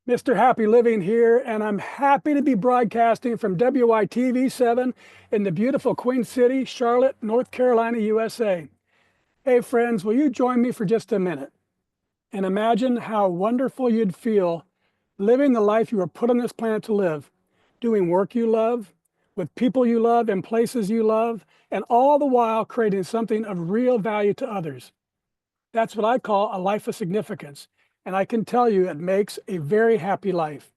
Mr. Happy Living here, and I'm happy to be broadcasting from WITV7 in the beautiful Queen City, Charlotte, North Carolina, USA. Hey friends, will you join me for just a minute and imagine how wonderful you'd feel living the life you were put on this planet to live, doing work you love, with people you love and places you love, and all the while creating something of real value to others. That's what I call a life of significance, and I can tell you it makes a very happy life.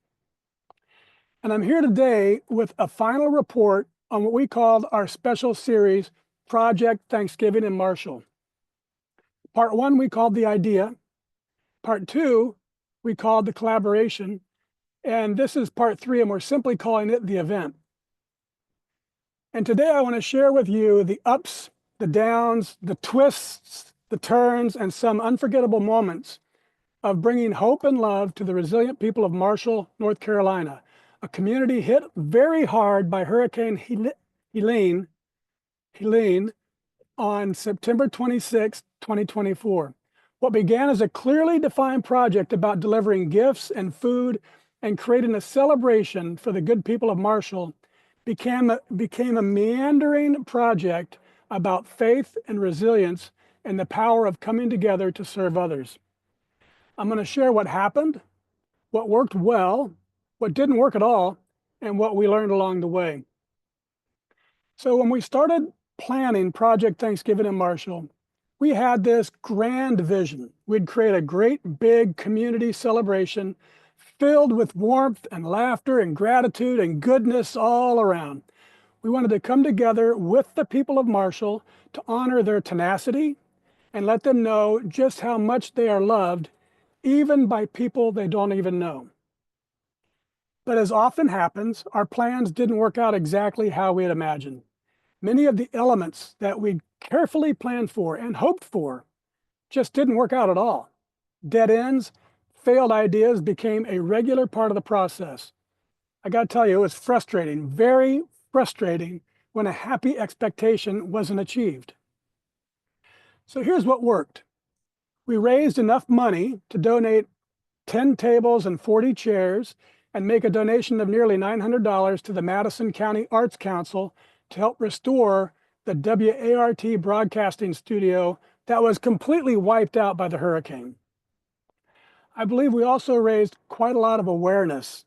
And I'm here today with a final report on what we called our special series, Project Thanksgiving in Marshall. Part 1 we called the idea. Part 2 we called the collaboration. And this is part 3, and we're simply calling it the event. And today I want to share with you the ups, the downs, the twists, the turns, and some unforgettable moments of bringing hope and love to the resilient people of Marshall, North Carolina, a community hit very hard by Hurricane Helene on September 26, 2024. What began as a clearly defined project about delivering gifts and food and creating a celebration for the good people of Marshall became a meandering project about faith and resilience and the power of coming together to serve others. I'm going to share what happened, what worked well, what didn't work at all, and what we learned along the way. So when we started planning Project Thanksgiving in Marshall, we had this grand vision. We'd create a great big community celebration filled with warmth and laughter and gratitude and goodness all around. We wanted to come together with the people of Marshall to honor their tenacity and let them know just how much they are loved, even by people they don't even know. But as often happens, our plans didn't work out exactly how we had imagined. Many of the elements that we carefully planned for and hoped for just didn't work out at all. Dead ends, failed ideas became a regular part of the process. I got to tell you, it was frustrating, very frustrating, when a happy expectation wasn't achieved. So here's what worked. We raised enough money to donate 10 tables and 40 chairs and make a donation of nearly $900 to the Madison County Arts Council to help restore the WART broadcasting studio that was completely wiped out by the hurricane. I believe we also raised quite a lot of awareness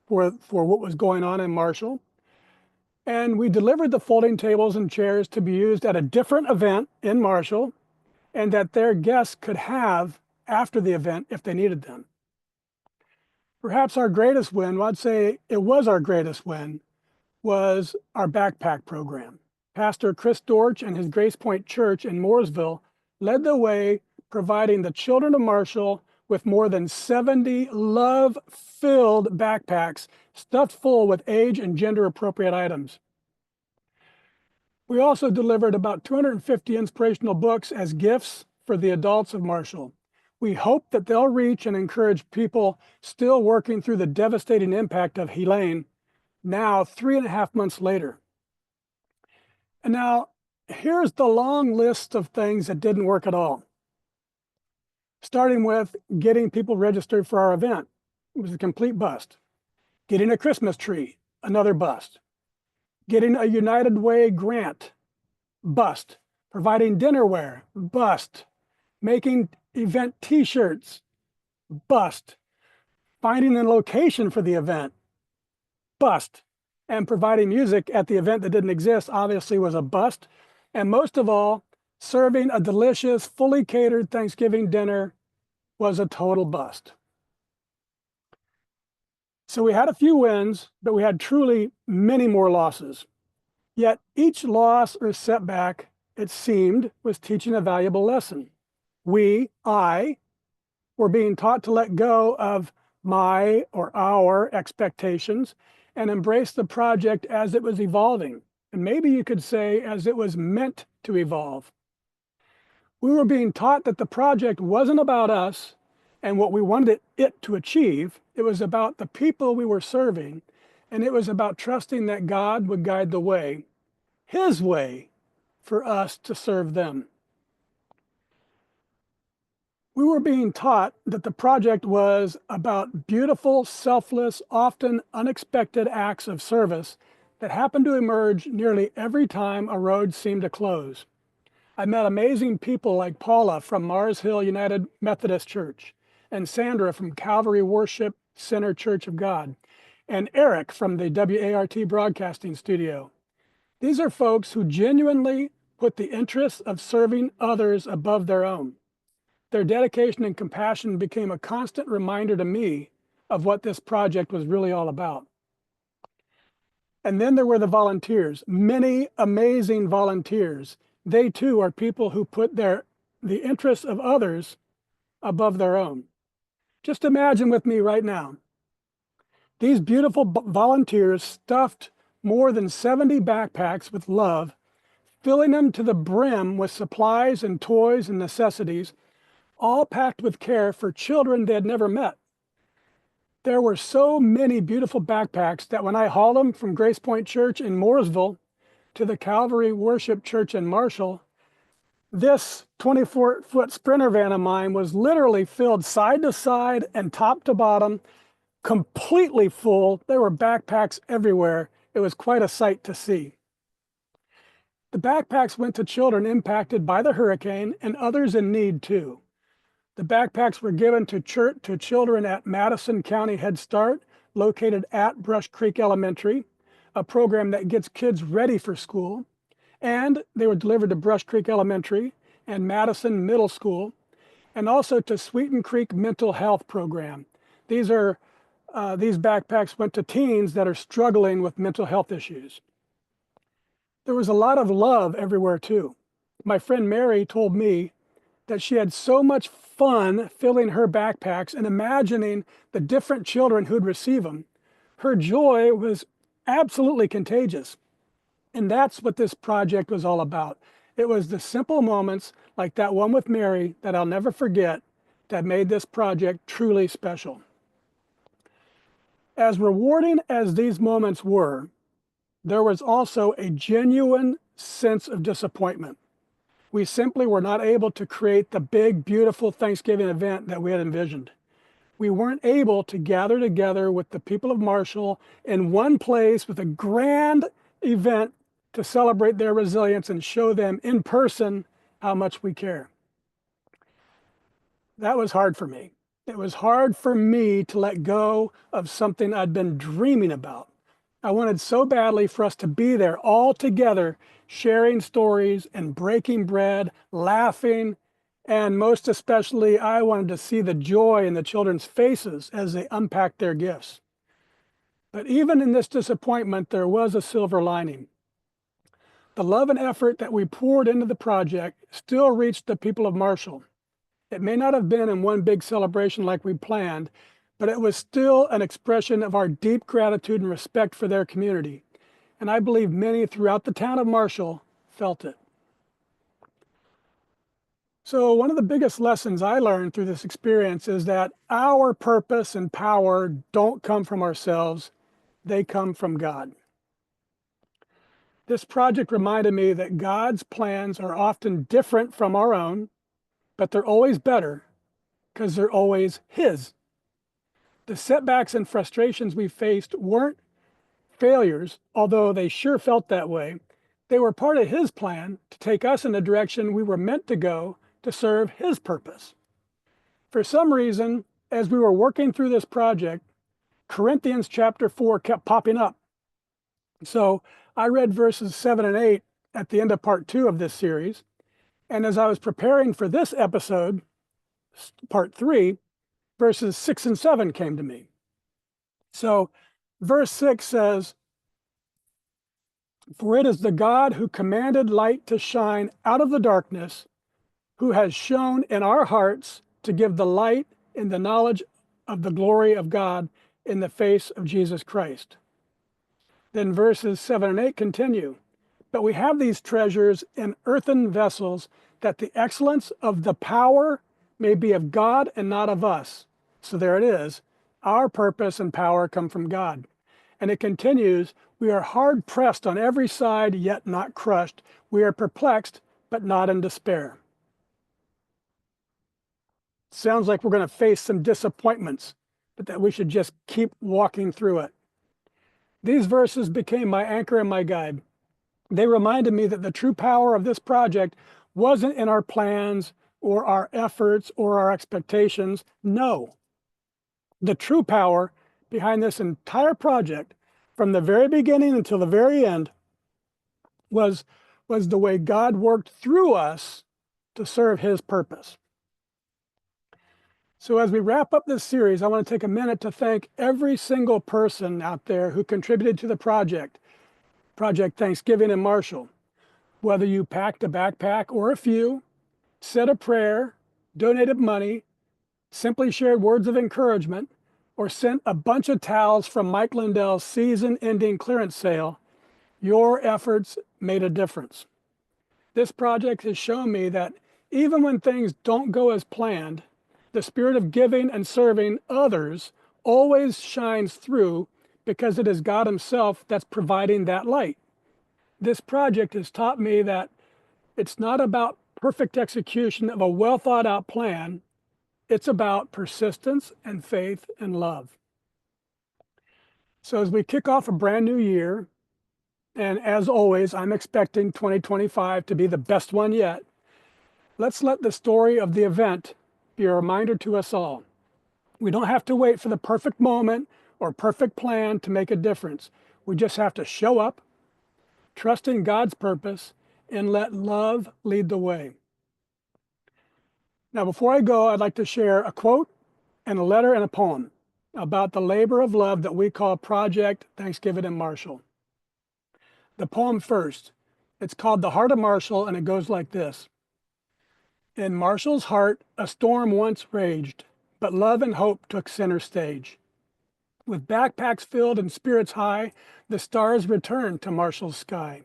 for what was going on in Marshall. And we delivered the folding tables and chairs to be used at a different event in Marshall and that their guests could have after the event if they needed them. Perhaps our greatest win, well, I'd say it was our greatest win, was our backpack program. Pastor Chris Dortch and his Grace Point Church in Mooresville led the way, providing the children of Marshall with more than 70 love-filled backpacks stuffed full with age and gender-appropriate items. We also delivered about 250 inspirational books as gifts for the adults of Marshall. We hope that they'll reach and encourage people still working through the devastating impact of Helene, now 3.5 months later. And now, here's the long list of things that didn't work at all. Starting with getting people registered for our event. It was a complete bust. Getting a Christmas tree, another bust. Getting a United Way grant, bust. Providing dinnerware, bust. Making event t-shirts, bust. Finding a location for the event, bust. And providing music at the event that didn't exist obviously was a bust. And most of all, serving a delicious, fully catered Thanksgiving dinner was a total bust. So we had a few wins, but we had truly many more losses. Yet each loss or setback, it seemed, was teaching a valuable lesson. I, were being taught to let go of my or our expectations and embrace the project as it was evolving. And maybe you could say as it was meant to evolve. We were being taught that the project wasn't about us and what we wanted it to achieve. It was about the people we were serving, and it was about trusting that God would guide the way, His way, for us to serve them. We were being taught that the project was about beautiful, selfless, often unexpected acts of service that happened to emerge nearly every time a road seemed to close. I met amazing people like Paula from Mars Hill United Methodist Church, and Sandra from Calvary Worship Center Church of God, and Eric from the WART Broadcasting Studio. These are folks who genuinely put the interests of serving others above their own. Their dedication and compassion became a constant reminder to me of what this project was really all about. And then there were the volunteers, many amazing volunteers. They too are people who put the interests of others above their own. Just imagine with me right now, these beautiful volunteers stuffed more than 70 backpacks with love, filling them to the brim with supplies and toys and necessities, all packed with care for children they had never met. There were so many beautiful backpacks that when I hauled them from Grace Point Church in Mooresville to the Calvary Worship Church in Marshall, this 24-foot Sprinter van of mine was literally filled side to side and top to bottom, completely full. There were backpacks everywhere. It was quite a sight to see. The backpacks went to children impacted by the hurricane and others in need too. The backpacks were given to children at Madison County Head Start, located at Brush Creek Elementary, a program that gets kids ready for school. And they were delivered to Brush Creek Elementary and Madison Middle School, and also to Sweeten Creek Mental Health Program. These backpacks went to teens that are struggling with mental health issues. There was a lot of love everywhere too. My friend Mary told me that she had so much fun filling her backpacks and imagining the different children who'd receive them. Her joy was absolutely contagious. And that's what this project was all about. It was the simple moments like that one with Mary that I'll never forget that made this project truly special. As rewarding as these moments were, there was also a genuine sense of disappointment. We simply were not able to create the big, beautiful Thanksgiving event that we had envisioned. We weren't able to gather together with the people of Marshall in one place with a grand event to celebrate their resilience and show them in person how much we care. That was hard for me. It was hard for me to let go of something I'd been dreaming about. I wanted so badly for us to be there all together, sharing stories and breaking bread, laughing, and most especially, I wanted to see the joy in the children's faces as they unpacked their gifts. But even in this disappointment, there was a silver lining. The love and effort that we poured into the project still reached the people of Marshall. It may not have been in one big celebration like we planned, but it was still an expression of our deep gratitude and respect for their community. And I believe many throughout the town of Marshall felt it. So one of the biggest lessons I learned through this experience is that our purpose and power don't come from ourselves, they come from God. This project reminded me that God's plans are often different from our own, but they're always better because they're always His. The setbacks and frustrations we faced weren't failures, although they sure felt that way. They were part of His plan to take us in the direction we were meant to go to serve His purpose. For some reason, as we were working through this project, Corinthians chapter 4 kept popping up. So I read verses 7 and 8 at the end of part 2 of this series. And as I was preparing for this episode, part 3, verses 6 and 7 came to me. So verse 6 says, "For it is the God who commanded light to shine out of the darkness, who has shone in our hearts to give the light in the knowledge of the glory of God in the face of Jesus Christ." Then verses 7 and 8 continue. "But we have these treasures in earthen vessels, that the excellence of the power may be of God and not of us." So there it is. Our purpose and power come from God. And it continues, "We are hard pressed on every side, yet not crushed. We are perplexed, but not in despair." Sounds like we're going to face some disappointments, but that we should just keep walking through it. These verses became my anchor and my guide. They reminded me that the true power of this project wasn't in our plans or our efforts or our expectations. No, the true power behind this entire project, from the very beginning until the very end, was the way God worked through us to serve his purpose. So as we wrap up this series, I want to take a minute to thank every single person out there who contributed to the project Thanksgiving in Marshall. Whether you packed a backpack or a few, said a prayer, donated money, simply shared words of encouragement, or sent a bunch of towels from Mike Lindell's season-ending clearance sale, your efforts made a difference. This project has shown me that even when things don't go as planned, the spirit of giving and serving others always shines through because it is God himself that's providing that light. This project has taught me that it's not about perfect execution of a well thought out plan. It's about persistence and faith and love. So as we kick off a brand new year, and as always, I'm expecting 2025 to be the best one yet, let's let the story of the event be a reminder to us all. We don't have to wait for the perfect moment or perfect plan to make a difference. We just have to show up, trust in God's purpose, and let love lead the way. Now, before I go, I'd like to share a quote and a letter and a poem about the labor of love that we call Project Thanksgiving in Marshall. The poem first. It's called The Heart of Marshall, and it goes like this. In Marshall's heart, a storm once raged, but love and hope took center stage. With backpacks filled and spirits high, the stars returned to Marshall's sky.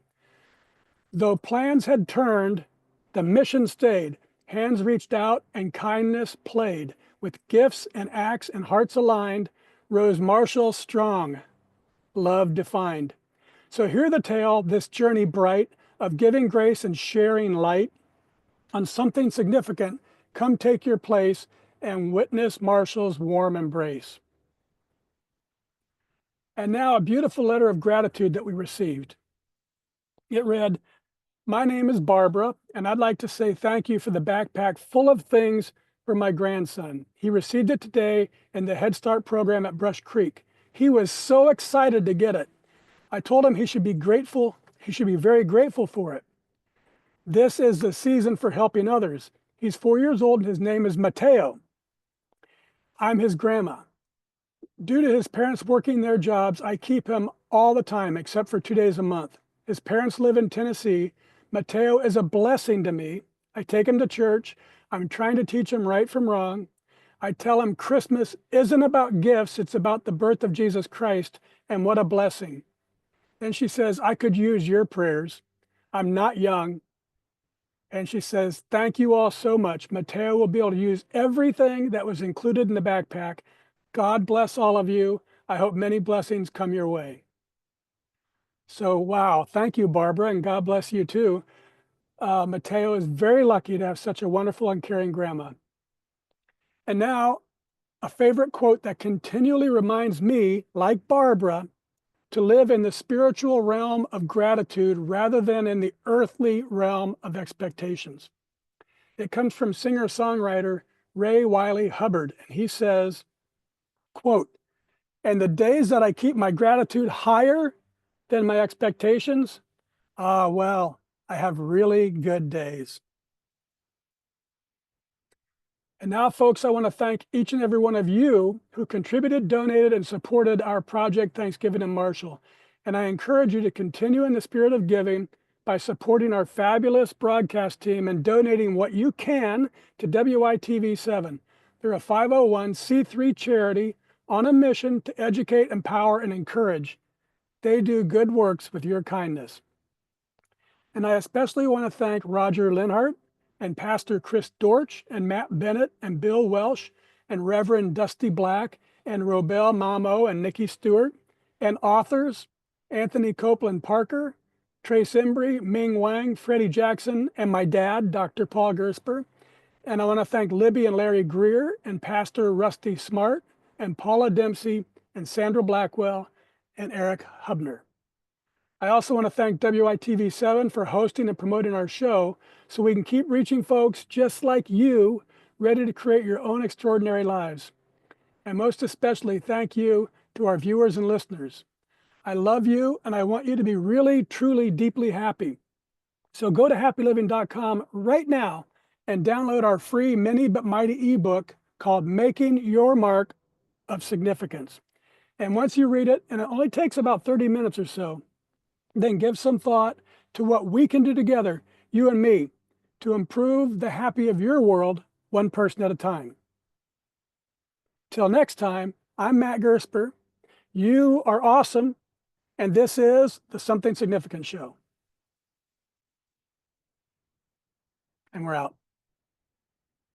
Though plans had turned, the mission stayed. Hands reached out and kindness played. With gifts and acts and hearts aligned, rose Marshall strong, love defined. So hear the tale, this journey bright, of giving grace and sharing light on something significant. Come take your place and witness Marshall's warm embrace. And now a beautiful letter of gratitude that we received. It read, my name is Barbara, and I'd like to say thank you for the backpack full of things for my grandson. He received it today in the Head Start program at Brush Creek. He was so excited to get it. I told him he should be grateful. He should be very grateful for it. This is the season for helping others. He's 4 years old and his name is Mateo. I'm his grandma. Due to his parents working their jobs, I keep him all the time except for 2 days a month. His parents live in Tennessee. Mateo is a blessing to me. I take him to church. I'm trying to teach him right from wrong. I tell him Christmas isn't about gifts, it's about the birth of Jesus Christ, and what a blessing. Then she says, I could use your prayers. I'm not young. And she says, thank you all so much. Mateo will be able to use everything that was included in the backpack. God bless all of you. I hope many blessings come your way. So, wow, thank you, Barbara, and God bless you too. Mateo is very lucky to have such a wonderful and caring grandma. And now, a favorite quote that continually reminds me, like Barbara, to live in the spiritual realm of gratitude rather than in the earthly realm of expectations. It comes from singer-songwriter Ray Wiley Hubbard, and he says, quote, and the days that I keep my gratitude higher than my expectations, well, I have really good days. And now, folks, I want to thank each and every one of you who contributed, donated, and supported our Project Thanksgiving in Marshall. And I encourage you to continue in the spirit of giving by supporting our fabulous broadcast team and donating what you can to WITV7. They're a 501c3 charity on a mission to educate, empower, and encourage. They do good works with your kindness. And I especially want to thank Roger Linhart and Pastor Chris Dortch and Matt Bennett and Bill Welsh and Reverend Dusty Black and Robel Mamo and Nikki Stewart and authors Anthony Copeland Parker, Trace Embry, Ming Wang, Freddie Jackson, and my dad, Dr. Paul Gersper, And I want to thank Libby and Larry Greer and Pastor Rusty Smart and Paula Dempsey and Sandra Blackwell and Eric Hubner. I also want to thank WITV7 for hosting and promoting our show so we can keep reaching folks just like you, ready to create your own extraordinary lives. And most especially, thank you to our viewers and listeners. I love you, and I want you to be really, truly, deeply happy. So go to happyliving.com right now and download our free mini but mighty ebook called Making Your Mark of Significance. And once you read it, and it only takes about 30 minutes or so, then give some thought to what we can do together, you and me, to improve the happy of your world one person at a time. Till next time, I'm Matt Gersper. You are awesome, and this is the Something Significant Show. And we're out.